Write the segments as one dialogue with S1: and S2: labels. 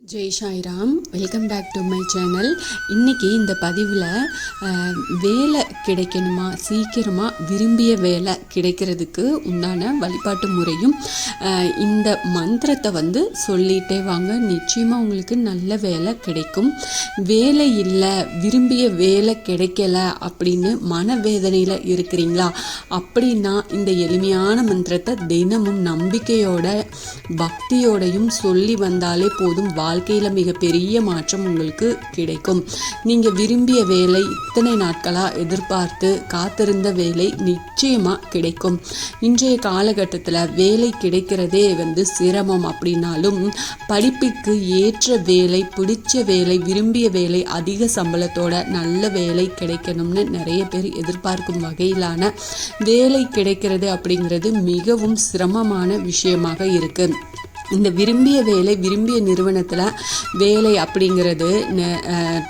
S1: Jai Sairam, welcome back to my channel. இன்றைக்கி இந்த பதிவில் வேலை கிடைக்கணுமா, சீக்கிரமாக விரும்பிய வேலை கிடைக்கிறதுக்கு உண்டான வழிபாட்டு முறையும் இந்த மந்திரத்தை சொல்லிகிட்டே வாங்க. நிச்சயமாக உங்களுக்கு நல்ல வேலை கிடைக்கும். வேலை இல்லை, விரும்பிய வேலை கிடைக்கல அப்படின்னு மனவேதனையில் இருக்கிறீங்களா? அப்படின்னா இந்த எளிமையான மந்திரத்தை தினமும் நம்பிக்கையோட பக்தியோடையும் சொல்லி வந்தாலே போதும். வாழ்க்கையில் மிகப்பெரிய மாற்றம் உங்களுக்கு கிடைக்கும். நீங்கள் விரும்பிய வேலை, இத்தனை நாட்களாக எதிர்பார்த்து காத்திருந்த வேலை நிச்சயமாக கிடைக்கும். இன்றைய காலகட்டத்தில் வேலை கிடைக்கிறதே சிரமம் அப்படின்னாலும், படிப்புக்கு ஏற்ற வேலை, பிடிச்ச வேலை, விரும்பிய வேலை, அதிக சம்பளத்தோட நல்ல வேலை கிடைக்கணும்னு நிறைய பேர் எதிர்பார்க்கும் வகையிலான வேலை கிடைக்கிறது அப்படிங்கிறது மிகவும் சிரமமான விஷயமாக இருக்குது. இந்த விரும்பிய வேலை, விரும்பிய நிறுவனத்தில் வேலை அப்படிங்கிறது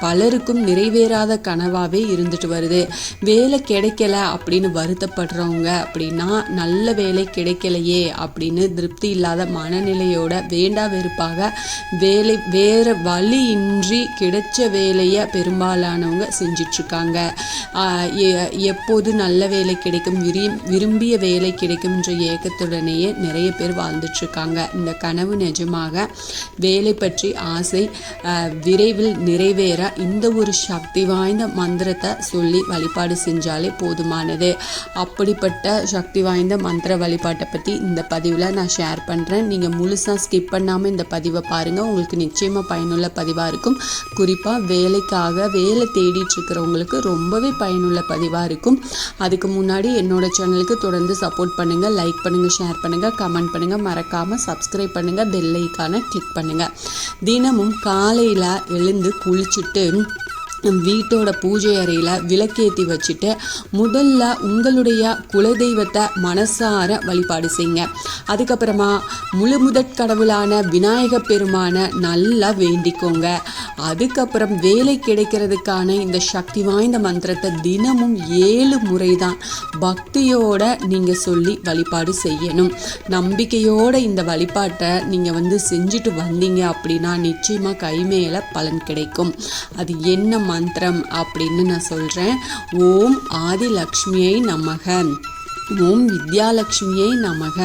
S1: பலருக்கும் நிறைவேறாத கனவாகவே இருந்துட்டு வருது. வேலை கிடைக்கல அப்படின்னு வருத்தப்படுறவங்க அப்படின்னா, நல்ல வேலை கிடைக்கலையே அப்படின்னு திருப்தி இல்லாத மனநிலையோட வேண்டா வெறுப்பாக வேறு வழியின்றி கிடைச்ச வேலையை பெரும்பாலானவங்க செஞ்சிட்ருக்காங்க. எப்போது நல்ல வேலை கிடைக்கும், விரும்பிய வேலை கிடைக்கும்ன்ற ஏக்கத்துடனேயே நிறைய பேர் வாழ்ந்துட்டுருக்காங்க. இந்த கனவு நிஜமாக வேலை பற்றி ஆசை விரைவில் நிறைவேற இந்த ஒரு சக்தி வாய்ந்த மந்திரத்தை சொல்லி வழிபாடு செஞ்சாலே போதுமானது. அப்படிப்பட்ட சக்தி வாய்ந்த மந்திர வழிபாட்டை பற்றி இந்த பதிவில் நான் ஷேர் பண்ணுறேன். நீங்கள் முழுசாக ஸ்கிப் பண்ணாமல் இந்த பதிவை பாருங்கள். உங்களுக்கு நிச்சயமாக பயனுள்ள பதிவாக இருக்கும். குறிப்பாக வேலை தேடிட்டு இருக்கிறவங்களுக்கு ரொம்பவே பயனுள்ள பதிவாக இருக்கும். அதுக்கு முன்னாடி என்னோட சேனலுக்கு தொடர்ந்து சப்போர்ட் பண்ணுங்கள். லைக் பண்ணுங்கள், ஷேர் பண்ணுங்கள், கமெண்ட் பண்ணுங்கள், மறக்காமல் சப்ஸ்கிரைப் பண்ணுங்க, பெல் ஐகானை கிளிக் பண்ணுங்க. தினமும் காலையில் எழுந்து குளிச்சுட்டு வீட்டோட பூஜை அறையில் விளக்கேற்றி வச்சுட்டு முதல்ல உங்களுடைய குலதெய்வத்தை மனசார வழிபாடு செய்யுங்க. அதுக்கப்புறமா முழுமுதற் கடவுளான விநாயக பெருமானை நல்லா வேண்டிக்கோங்க. அதுக்கப்புறம் வேலை கிடைக்கிறதுக்கான இந்த சக்தி வாய்ந்த மந்திரத்தை தினமும் 7 முறை தான் பக்தியோட நீங்கள் சொல்லி வழிபாடு செய்யணும். நம்பிக்கையோட இந்த வழிபாட்டை நீங்கள் செஞ்சுட்டு வந்தீங்க அப்படின்னா நிச்சயமாக கை மேலே பலன் கிடைக்கும். அது என்ன மந்திரம் அப்படின்னு நான் சொல்கிறேன். ஓம் ஆதிலக்ஷ்மியை நமக, ஓம் வித்யாலக்ஷ்மியே நமக,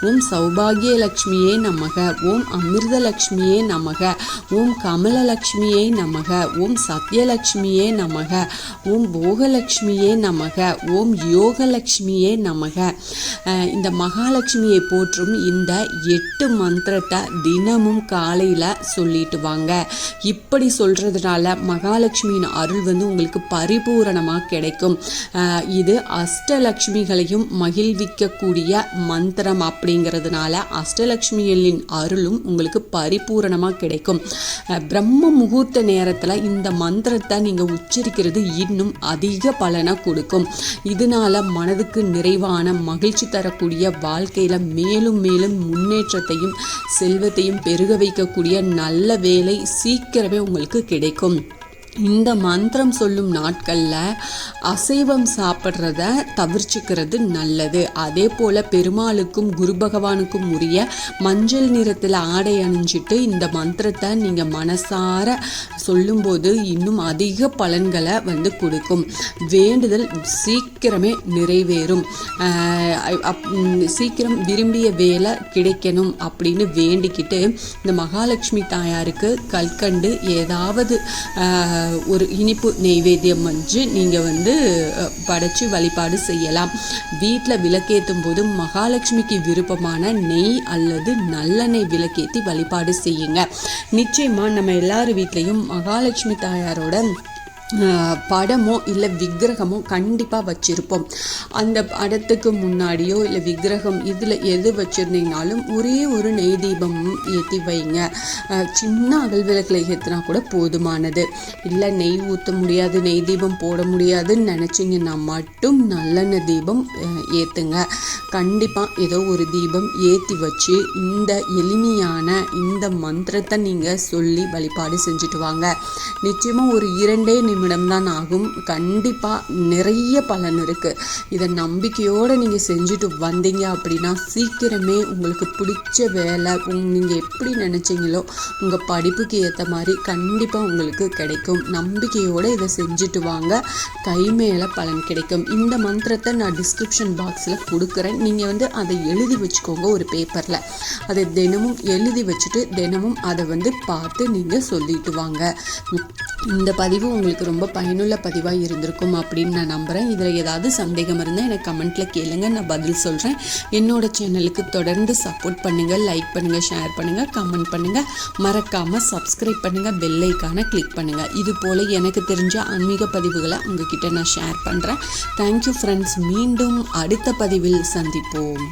S1: ஓம் சௌபாகியலக்ஷ்மியே நமக, ஓம் அமிர்தலக்ஷ்மியே நமக, ஓம் கமலலக்ஷ்மியே நமக, ஓம் சத்யலக்ஷ்மியே நமக, ஓம் போகலக்ஷ்மியே நமக, ஓம் யோகலக்ஷ்மியே நமக. இந்த மகாலட்சுமியை போற்றும் இந்த 8 மந்திரத்தை தினமும் காலையில் சொல்லிட்டு வாங்க. இப்படி சொல்கிறதுனால மகாலட்சுமியின் அருள் உங்களுக்கு பரிபூரணமாக கிடைக்கும். இது அஷ்டலக்ஷ்மிகளையும் மகிழ்விக்கக்கூடிய மந்திரம் அப்படிங்கிறதுனால அஷ்டலக்ஷ்மிகளின் அருளும் உங்களுக்கு பரிபூரணமாக கிடைக்கும். பிரம்ம முகூர்த்த நேரத்தில் இந்த மந்திரத்தை நீங்கள் உச்சரிக்கிறது இன்னும் அதிக பலனை கொடுக்கும். இதனால மனதுக்கு நிறைவான மகிழ்ச்சி தரக்கூடிய வாழ்க்கையில் மேலும் மேலும் முன்னேற்றத்தையும் செல்வத்தையும் பெருக வைக்கக்கூடிய நல்ல வேலை சீக்கிரமே உங்களுக்கு கிடைக்கும். இந்த மந்திரம் சொல்லும் நாட்களில் அசைவம் சாப்பிட்றத தவிர்த்துக்கிறது நல்லது. அதே போல் பெருமாளுக்கும் குரு பகவானுக்கும் உரிய மஞ்சள் நிறத்தில் ஆடை அணிஞ்சிட்டு இந்த மந்திரத்தை நீங்கள் மனசார சொல்லும்போது இன்னும் அதிக பலன்களை கொடுக்கும். வேண்டுதல் சீக்கிரமே நிறைவேறும். சீக்கிரம் விரும்பிய வேலை கிடைக்கணும் அப்படின்னு வேண்டிக்கிட்டு இந்த மகாலட்சுமி தாயாருக்கு கல்கண்டு ஏதாவது ஒரு இனிப்பு நெய்வேத்தியம் நீங்கள் படைச்சு வழிபாடு செய்யலாம். வீட்டில் விளக்கேற்றும் போது மகாலட்சுமிக்கு விருப்பமான நெய் அல்லது நல்லெண்ணெய் விளக்கேற்றி வழிபாடு செய்யுங்க. நிச்சயமாக நம்ம எல்லார் வீட்லேயும் மகாலட்சுமி தாயாரோட படமோ இல்லை விக்கிரகமோ கண்டிப்பாக வச்சுருப்போம். அந்த படத்துக்கு முன்னாடியோ இல்லை விக்கிரகம் இதில் எது வச்சுருந்தீங்கனாலும் ஒரே ஒரு நெய் தீபம் ஏற்றி வைங்க. சின்ன அகல் விளக்கில் ஏற்றினா கூட போதுமானது. இல்லை நெய் ஊற்ற முடியாது, நெய் தீபம் போட முடியாதுன்னு நினச்சிங்கன்னா மட்டும் நல்லெண்ணெய் தீபம் ஏற்றுங்க. கண்டிப்பாக ஏதோ ஒரு தீபம் ஏற்றி வச்சு இந்த எளிமையான இந்த மந்திரத்தை நீங்கள் சொல்லி வழிபாடு செஞ்சுட்டு வாங்க. நிச்சயமாக ஒரு 2 நிமிடம் தான் ஆகும். கண்டிப்பாக நிறைய பலன் இருக்குது. இதை நம்பிக்கையோடு நீங்கள் செஞ்சுட்டு வந்தீங்க அப்படின்னா சீக்கிரமே உங்களுக்கு பிடிச்ச வேலை நீங்கள் எப்படி நினச்சிங்களோ உங்கள் படிப்புக்கு ஏற்ற மாதிரி கண்டிப்பாக உங்களுக்கு கிடைக்கும். நம்பிக்கையோடு இதை செஞ்சுட்டு வாங்க, கை மேலே பலன் கிடைக்கும். இந்த மந்திரத்தை நான் டிஸ்கிரிப்ஷன் பாக்ஸில் கொடுக்குறேன். நீங்கள் அதை எழுதி வச்சுக்கோங்க ஒரு பேப்பரில். அதை தினமும் எழுதி வச்சுட்டு தினமும் அதை பார்த்து நீங்கள் சொல்லிட்டு வாங்க. இந்த பதிவு உங்களுக்கு ரொம்ப பயனுள்ள பதிவாக இருந்திருக்கும் அப்படின்னு நான் நம்புகிறேன். இதில் ஏதாவது சந்தேகம் இருந்தால் எனக்கு கமெண்ட்டில் கேளுங்க, நான் பதில் சொல்கிறேன். என்னோட சேனலுக்கு தொடர்ந்து சப்போர்ட் பண்ணுங்கள், லைக் பண்ணுங்கள், ஷேர் பண்ணுங்கள், கமெண்ட் பண்ணுங்கள், மறக்காமல் சப்ஸ்கிரைப் பண்ணுங்கள், பெல் ஐக்கானை கிளிக் பண்ணுங்கள். இது போல் எனக்கு தெரிஞ்ச ஆன்மீக பதிவுகளை உங்ககிட்ட நான் ஷேர் பண்ணுறேன். Thank you friends. மீண்டும் அடுத்த பதிவில் சந்திப்போம்.